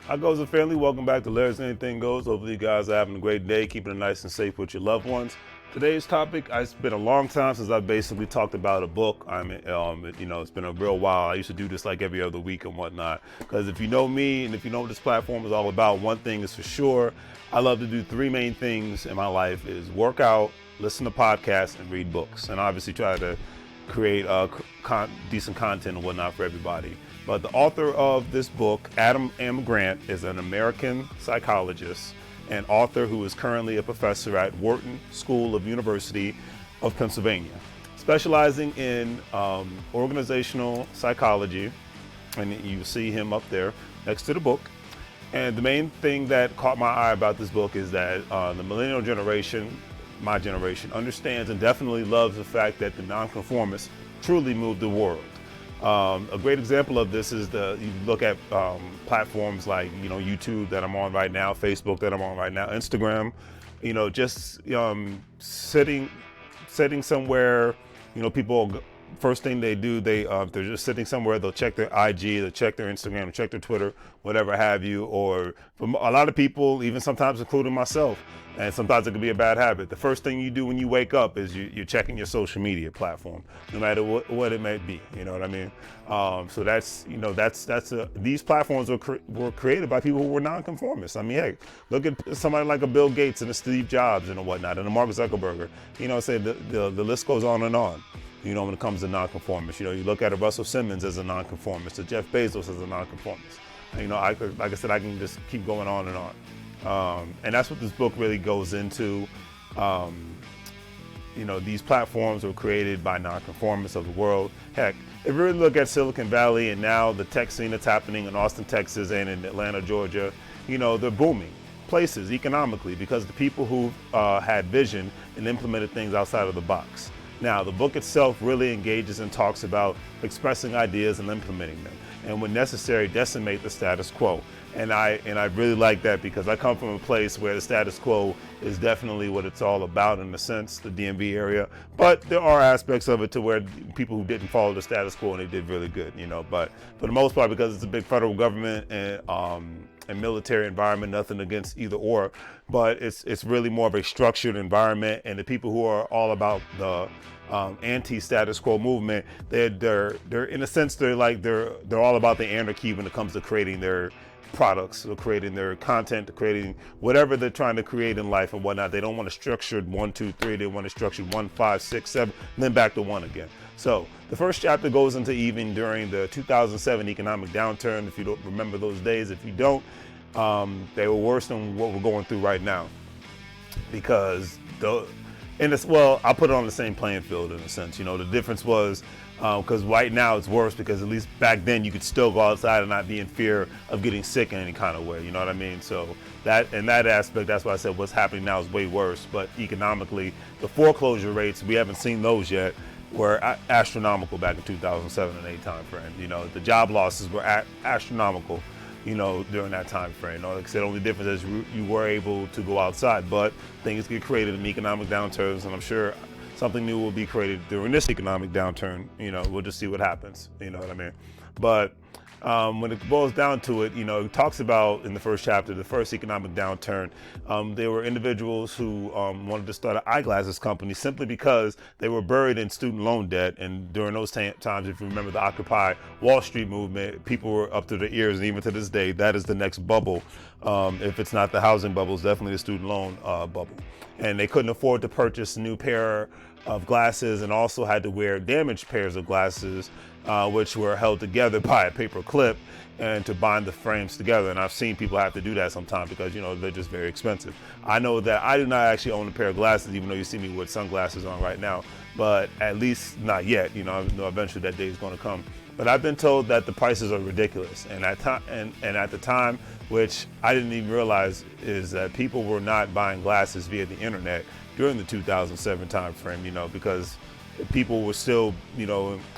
Hi, goes and family. Welcome back to Larry's Anything Goes. Hopefully, you guys are having a great day, keeping it nice and safe with your loved ones. Today's topic, it's been a long time since I basically talked about a book. It's been a real while. I used to do this like every other week and whatnot. Because if you know me and if you know what this platform is all about, one thing is for sure. I love to do three main things in my life: is work out, listen to podcasts, and read books. And obviously try to create decent content and whatnot for everybody. But the author of this book, Adam M. Grant, is an American psychologist and author who is currently a professor at Wharton School of University of Pennsylvania, specializing in organizational psychology. And you see him up there next to the book. And the main thing that caught my eye about this book is that the millennial generation, my generation, understands and definitely loves the fact that the nonconformists truly move the world. A great example of this is you look at platforms like YouTube that I'm on right now, Facebook that I'm on right now, Instagram. Just sitting somewhere. People, first thing they do, they're just sitting somewhere. They'll check their IG, they'll check their Instagram, they'll check their Twitter, whatever have you. Or for a lot of people, even sometimes including myself, and sometimes it can be a bad habit. The first thing you do when you wake up is you're checking your social media platform, no matter what it may be. You know what I mean? So these platforms were created by people who were nonconformists. I mean, hey, look at somebody like a Bill Gates and a Steve Jobs and whatnot, and a Mark Zuckerberg. Say the list goes on and on. When it comes to nonconformists, you look at a Russell Simmons as a nonconformist, a Jeff Bezos as a nonconformist. Like I said, I can just keep going on and on. And that's what this book really goes into. These platforms were created by nonconformists of the world. Heck, if you really look at Silicon Valley and now the tech scene that's happening in Austin, Texas, and in Atlanta, Georgia, they're booming places economically because the people who had vision and implemented things outside of the box. Now, the book itself really engages and talks about expressing ideas and implementing them, and when necessary, decimate the status quo. And I really like that because I come from a place where the status quo is definitely what it's all about in a sense, the DMV area. But there are aspects of it to where people who didn't follow the status quo and they did really good, But for the most part, because it's a big federal government and military environment, nothing against either or, but it's really more of a structured environment. And the people who are all about the anti-status quo movement, they're in a sense they're all about the anarchy when it comes to creating their products, or creating their content, creating whatever they're trying to create in life and whatnot. They don't want a structured 1, 2, 3. They want a structured 1, 5, 6, 7, and then back to 1 again. So the first chapter goes into even during the 2007 economic downturn. If you don't remember those days, if you don't, they were worse than what we're going through right now, because I'll put it on the same playing field in a sense. The difference was because right now it's worse because at least back then you could still go outside and not be in fear of getting sick in any kind of way. You know what I mean? So that aspect, that's why I said what's happening now is way worse. But economically, the foreclosure rates, we haven't seen those yet, were astronomical back in 2007 and 8 time frame. The job losses were astronomical. During that time frame. Like I said, the only difference is you were able to go outside, but things get created in economic downturns, and I'm sure something new will be created during this economic downturn. We'll just see what happens. You know what I mean? But when it boils down to it, it talks about in the first chapter, the first economic downturn, there were individuals who wanted to start an eyeglasses company simply because they were buried in student loan debt. And during those times, if you remember the Occupy Wall Street movement, people were up to their ears. And even to this day, that is the next bubble. If it's not the housing bubble, it's definitely the student loan bubble. And they couldn't afford to purchase a new pair of glasses, and also had to wear damaged pairs of glasses, which were held together by a paper clip and to bind the frames together. And I've seen people have to do that sometimes because they're just very expensive. I know that I do not actually own a pair of glasses, even though you see me with sunglasses on right now, but at least not yet. I know eventually that day is going to come. But I've been told that the prices are ridiculous, and at the time, which I didn't even realize, is that people were not buying glasses via the internet during the 2007 time frame, because people were still,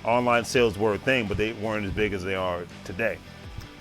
online sales were a thing, but they weren't as big as they are today.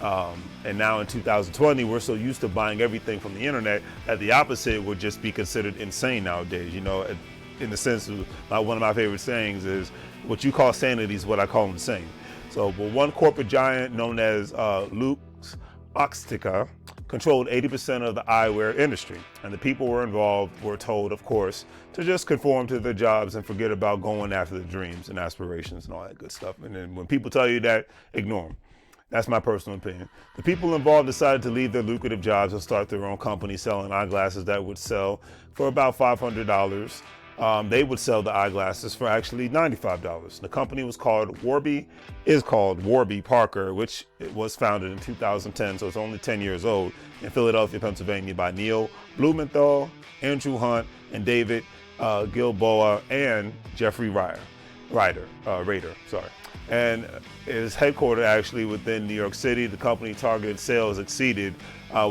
And now in 2020, we're so used to buying everything from the internet that the opposite would just be considered insane nowadays. In the sense of, one of my favorite sayings is, what you call sanity is what I call insane. So, but one corporate giant known as Luke's Oxtica controlled 80% of the eyewear industry, and the people were involved were told, of course, to just conform to their jobs and forget about going after their dreams and aspirations and all that good stuff. And then when people tell you that, ignore them. That's my personal opinion. The people involved decided to leave their lucrative jobs and start their own company selling eyeglasses that would sell for about $500. They would sell the eyeglasses for actually $95. The company was called Warby Parker, which was founded in 2010, so it's only 10 years old, in Philadelphia, Pennsylvania, by Neil Blumenthal, Andrew Hunt, and David Gilboa, and Jeffrey Rader. And it is headquartered actually within New York City. The company targeted sales exceeded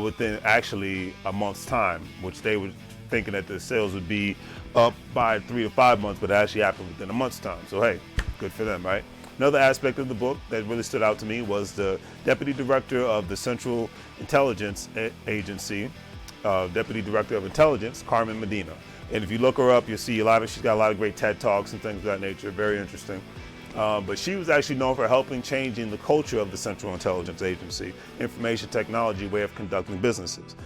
within actually a month's time, which they were thinking that the sales would be up by 3 to 5 months, but it actually happened within a month's time. So hey, good for them, right? Another aspect of the book that really stood out to me was the deputy director of the Central Intelligence Agency, deputy director of intelligence, Carmen Medina. And if you look her up, you'll see she's got a lot of great TED Talks and things of that nature, very interesting. But she was actually known for helping changing the culture of the Central Intelligence Agency, information technology way of conducting businesses.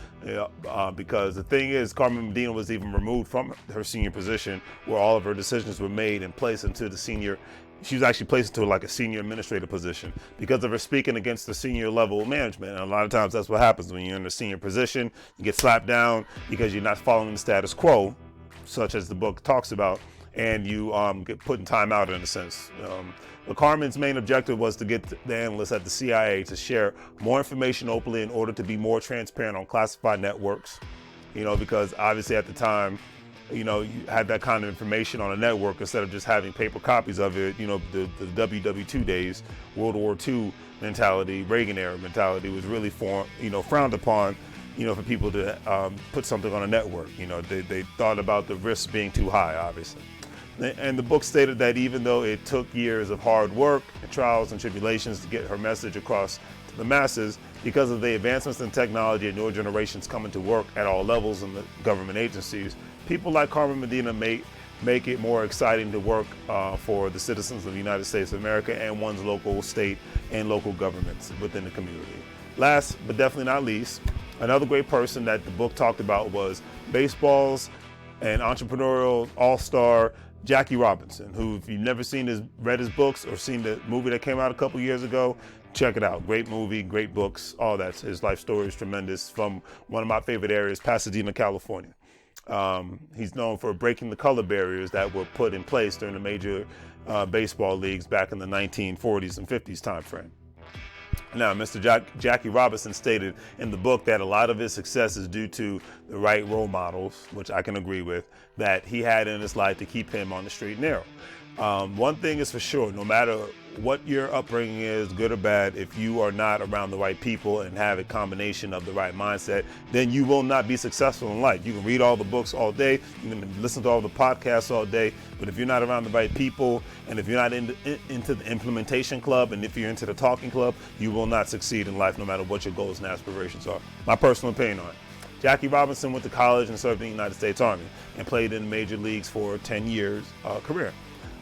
Because the thing is, Carmen Medina was even removed from her senior position where all of her decisions were made and placed into she was actually placed into like a senior administrator position because of her speaking against the senior level management. And a lot of times that's what happens when you're in a senior position, you get slapped down because you're not following the status quo, such as the book talks about, and you get put in time out in a sense. But Carmen's main objective was to get the analysts at the CIA to share more information openly in order to be more transparent on classified networks, because obviously at the time, you had that kind of information on a network instead of just having paper copies of it. The WW2 days, World War II mentality, Reagan era mentality was really frowned upon, for people to put something on a network. They thought about the risks being too high, obviously. And the book stated that even though it took years of hard work and trials and tribulations to get her message across to the masses, because of the advancements in technology and newer generations coming to work at all levels in the government agencies, people like Carmen Medina make it more exciting to work for the citizens of the United States of America and one's local, state, and local governments within the community. Last, but definitely not least, another great person that the book talked about was baseball's and entrepreneurial all-star Jackie Robinson, who, if you've never read his books or seen the movie that came out a couple years ago, check it out. Great movie, great books, all that. His life story is tremendous, from one of my favorite areas, Pasadena, California. He's known for breaking the color barriers that were put in place during the major baseball leagues back in the 1940s and 50s time frame. Now, Mr. Jackie Robinson stated in the book that a lot of his success is due to the right role models, which I can agree with, that he had in his life to keep him on the straight and narrow. One thing is for sure, no matter what your upbringing is, good or bad, if you are not around the right people and have a combination of the right mindset, then you will not be successful in life. You can read all the books all day, you can listen to all the podcasts all day, but if you're not around the right people, and if you're not into the implementation club, and if you're into the talking club, you will not succeed in life no matter what your goals and aspirations are. My personal opinion on it. Jackie Robinson went to college and served in the United States Army and played in the major leagues for a 10 years career.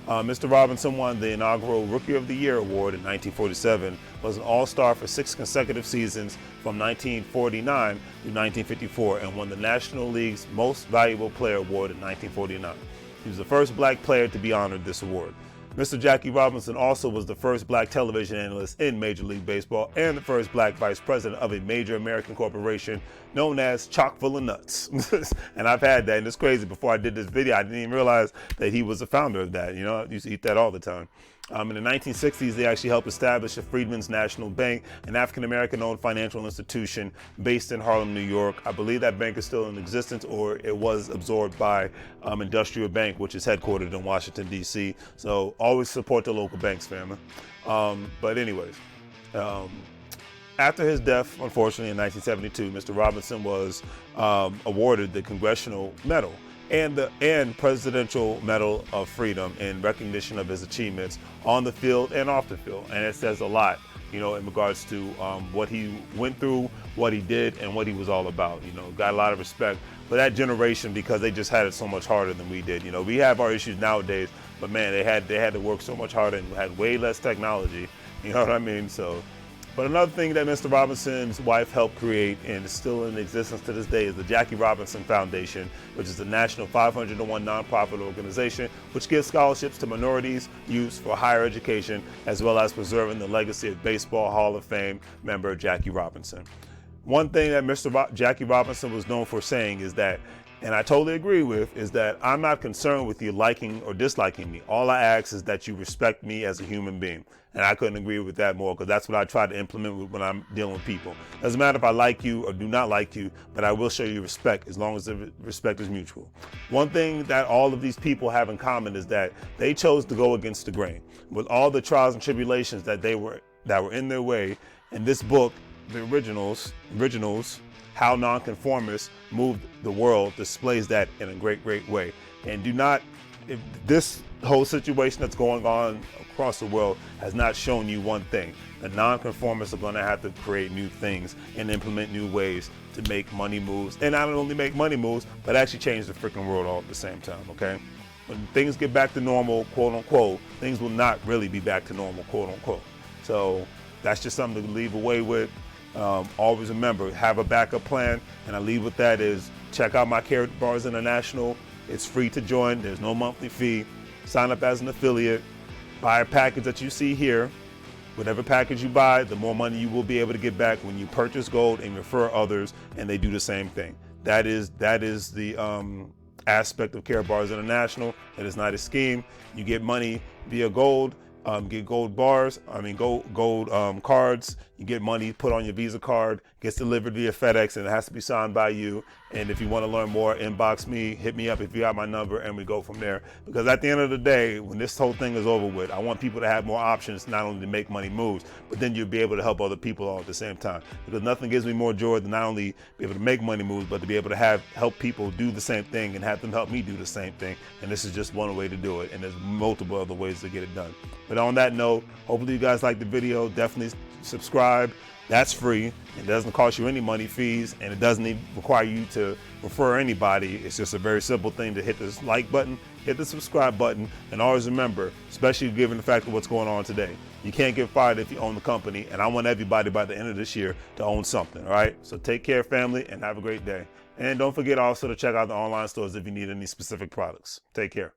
Mr. Robinson won the inaugural Rookie of the Year award in 1947, was an All-Star for 6 consecutive seasons from 1949 to 1954, and won the National League's Most Valuable Player award in 1949. He was the first black player to be honored this award. Mr. Jackie Robinson also was the first black television analyst in Major League Baseball and the first black vice president of a major American corporation known as Chock full of Nuts. And I've had that, and it's crazy. Before I did this video, I didn't even realize that he was the founder of that. I used to eat that all the time. In the 1960s, they actually helped establish the Freedmen's National Bank, an African-American-owned financial institution based in Harlem, New York. I believe that bank is still in existence, or it was absorbed by Industrial Bank, which is headquartered in Washington, D.C. So always support the local banks, family. But anyways, after his death, unfortunately, in 1972, Mr. Robinson was awarded the Congressional Medal and Presidential Medal of Freedom in recognition of his achievements on the field and off the field. And it says a lot, in regards to what he went through, what he did, and what he was all about. Got a lot of respect for that generation because they just had it so much harder than we did. We have our issues nowadays, but man, they had to work so much harder and had way less technology. You know what I mean? So But another thing that Mr. Robinson's wife helped create and is still in existence to this day is the Jackie Robinson Foundation, which is the national 501 nonprofit organization which gives scholarships to minorities, youth for higher education, as well as preserving the legacy of Baseball Hall of Fame member Jackie Robinson. One thing that Jackie Robinson was known for saying is that, and I totally agree with, is that I'm not concerned with you liking or disliking me. All I ask is that you respect me as a human being. And I couldn't agree with that more, because that's what I try to implement when I'm dealing with people. Doesn't matter if I like you or do not like you, but I will show you respect as long as the respect is mutual. One thing that all of these people have in common is that they chose to go against the grain. With all the trials and tribulations that were in their way, in this book, the originals, How Nonconformists Moved the World, displays that in a great way. And if this whole situation that's going on across the world has not shown you one thing: the nonconformists are going to have to create new things and implement new ways to make money moves, and not only make money moves, but actually change the freaking world all at the same time, okay? When things get back to normal, quote unquote, things will not really be back to normal, quote unquote. So that's just something to leave away with. Always remember, have a backup plan, and I leave with that is check out my Karatbars International. It's free to join. There's no monthly fee. Sign up as an affiliate. Buy a package that you see here. Whatever package you buy, the more money you will be able to get back when you purchase gold and refer others, and they do the same thing. That is the aspect of Karatbars International. It is not a scheme. You get money via gold. Get gold bars, gold cards. You get money put on your Visa card, gets delivered via FedEx, and it has to be signed by you. And if you want to learn more, inbox me, hit me up if you have my number, and we go from there. Because at the end of the day, when this whole thing is over with, I want people to have more options, not only to make money moves, but then you'll be able to help other people all at the same time. Because nothing gives me more joy than not only be able to make money moves, but to be able to help people do the same thing and have them help me do the same thing. And this is just one way to do it, and there's multiple other ways to get it done. But on that note, hopefully you guys liked the video. Definitely subscribe. That's free. It doesn't cost you any money fees, and it doesn't even require you to refer anybody. It's just a very simple thing to hit this like button, hit the subscribe button, and always remember, especially given the fact of what's going on today, you can't get fired if you own the company, and I want everybody by the end of this year to own something, all right? So take care, family, and have a great day. And don't forget also to check out the online stores if you need any specific products. Take care.